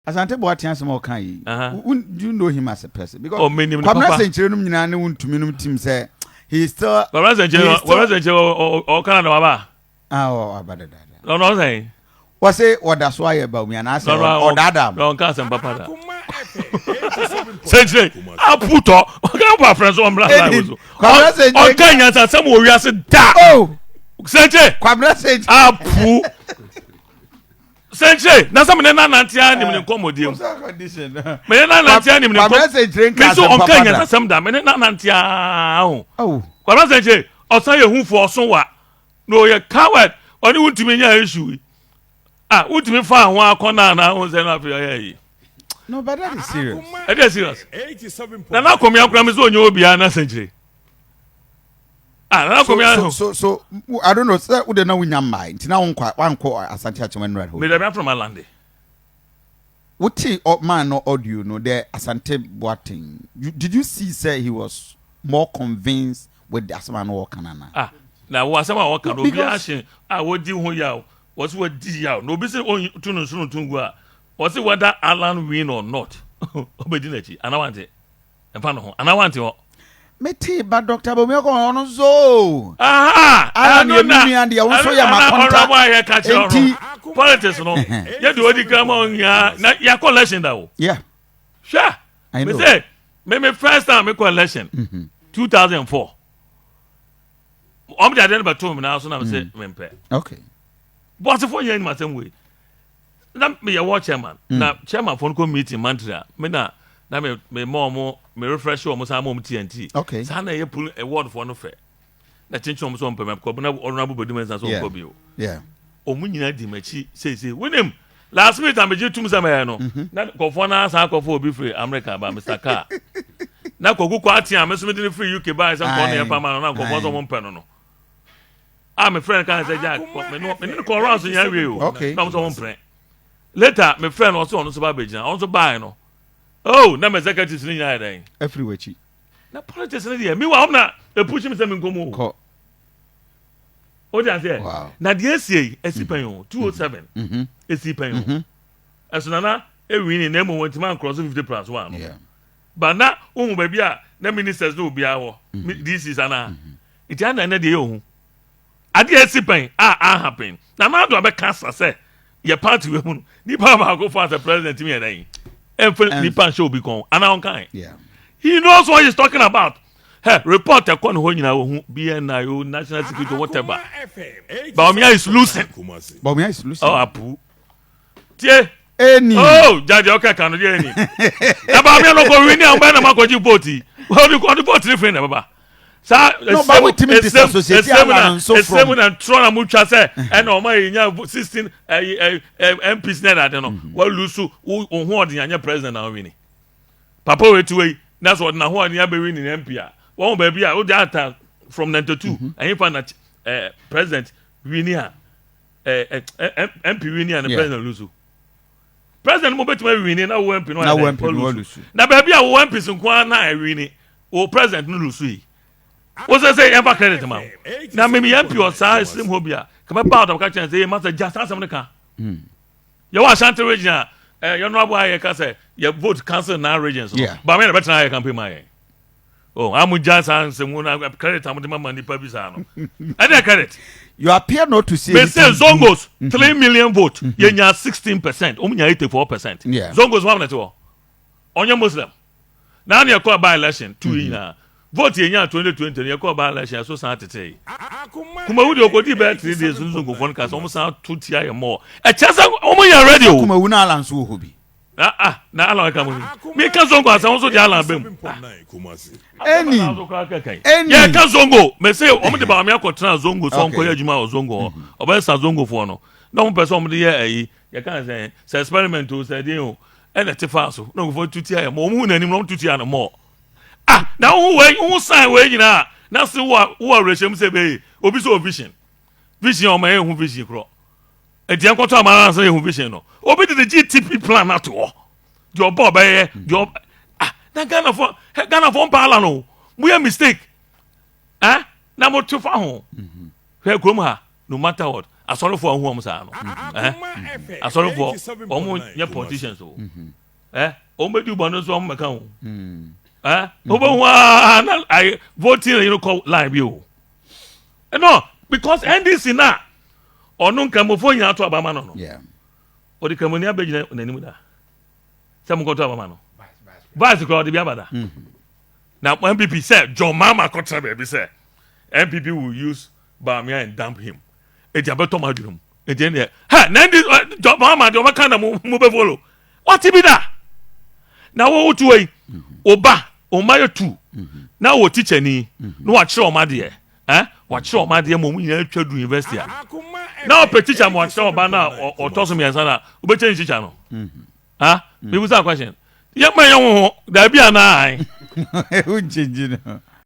Asante Boatian some kind. Do you know him as a person? Because Kwabena Senkyire no nyina ne won tumi no team say he still Kwabena Senkyire o Canada baba. Oh, abada. No say. What say what that's why about me and I say or dada. No can say papa. Senkyire aputo. Oga pa friends on black line. Kwabena Senkyire. O kan yan say mo wi ase da. Oh. Senkyire. Kwabena Senkyire. Apu. Senkyire, na some na nantia ni me komodiem. Me na nantia ni me Kwabena Senkyire me so on kan yan some da me na nantia ho. Oh. Kwabena Senkyire, o san ye hu for so wa. No ye coward. Oni wuntimi nya issue. Wuntimi fa ho akona na ho say na fe no, but that is serious. It is serious. 87. Na Akoma yakura me so onye obia na Senkyire. So I don't know, sir, we don't know when you're mind. Now one call Asante Achiman Red Hole. Me I'm from Alande. What man or audio no there Asante Boating. Did you see say he was more convinced with the Asman or Kanana? Now was some walk no be ashin. What di ho yaw. What's what di yaw. No be say on tunu sunu tungwa. Was it whether Alan win or not? Obedinechi. And I want it. And I want it. Meti ba Dr. Bawumiah ko ono zo. I know na. And ya won so ya makonta. Politics no. Ya do odi come on ya na collection da o. Yeah. Sure. I know. Me say me first time me collection. 2004. I'm the number 2 now so na me say me pay. Okay. But for you in my same way. Na me ya watch chairman. Na chairman for no meeting Mantra. Me na me more me refresh almost am TNT. Okay. Sana ye pull a word for no fair. Na chencho mo so mpem ko na honorable Bedum so ko bi o. Yeah. Omu nyina di machi say winem last minute am je tum sama ya no. Na ko for na sa ko for obi free America ba Mr. Car. Na ko gugu ati am so me di free UK ba say ko na ye pa ma na ko for so mo mpem no. My friend can say Jack me no ko around so ya we o. Okay. Na so mo mpem. Later my friend also on so ba be jina. On so buy no. Oh, na me executives ni nya dan. Everywhere chi. Na politics ni dey. Me wa na e push me say me nkomo. Ko. O dey say. Wow. Na dey say esipan o 207. Esipan o. Eso na e win na mo want man cross 50+1. Yeah. But na ohun ba bia na ministers no bia wo. This is ana. It na dey ohun. Ade esipan happen. Na ma do be cancer say your party we hu. Ni pa ba go for as president me dan. And show be gone. Yeah. He knows what he's talking about. Hey, report a con when you BNI, national security, whatever. Bawumiah is losing. Bawumiah is losing. Oh, Apu. Tie. Any. Oh, Judge, okay, can you any? Bawumiah no go win and buy na makoji voti. What do you vote different, Baba? Sa but we team disassociate and so from. And Tron and Mucha say, and no my 16 MPs net I don't know. Well, Lusu, who the president now winning. Papa wait to wait. That's what now who the winning MP. One baby, I would that from 92. And you find that president winning MP winning and the president Lusu. President Mobet may winning now MP no Lusu. Now baby, I want MP some na winning. O president no Lusu. What's I say ever credit man? Now maybe MP or size slim hobia. Come about of catch and say master just answer the car. You want Shanty region, you know why I can say you vote cancel now regions. Yeah. But I mean better I can pay my. Oh, I'm just answering when I credit I'm the money Pabisano. I didn't credit. You appear not to see. They say Zongos 3 million vote. You 16%. Umunya 84%. Yeah. Zongos one at all. On your Muslim. Now you call by election 2 years. Vote in 2020, you call by election, so sad to say. Kuma would you go to bed 3 days, go for cast almost out 2 tier more. A chance of Omuya radio. Kuma Una Lansu Hobby. Now I come. Make us on also the alarm. Any. Yeah, Kazongo. May say, Omo the Bawumiah Kotra Zongo, Son Koyajima or Zongo, or Bessa Zongo for no. No person the year, you can't say, experiment to say, you and a Tifaso, no for 2 tier more moon and not 2 tier more. Now who sign where you know? Now see what regime say be obi so vision on my own vision cro. E dia kwato amara say who vision no. Obi the GTP plan at all. Your bob your na Ghana for pala no. We a mistake. Na mo to fa ho. He krom ha no matter what. asɔrefo a hu sa no asɔrefo ɔmo nyɛ politicians o ɔmo bɛdi bɔ no so ɔmo mɛka ho ɔbɛhu na I voting you know call line bi o no because NDC na ɔno nkamofo nyina to abama no no ɔde kamoni abɛgyina n'anim da sɛ mo kɔto abama no vice kɔ ɔde bi abada na MPP said John Mama kɔtra baabi sɛ MPP will use Bawumiah and dump him eti abeto ma dwum eti ne ha na ndi John Mama de ɔbɛka na mo be follow what bi da na wo wotu yi oba omaye tu na wo teacher ni na wa kyerɛ ɔma de wa kyerɛ ɔma de mo nyina atwa du university a na o pe teacher mo kyerɛ ɔba na ɔtɔso mi ansa na o be change teacher no me was that question ye ma ye ho da bi ana ai who change no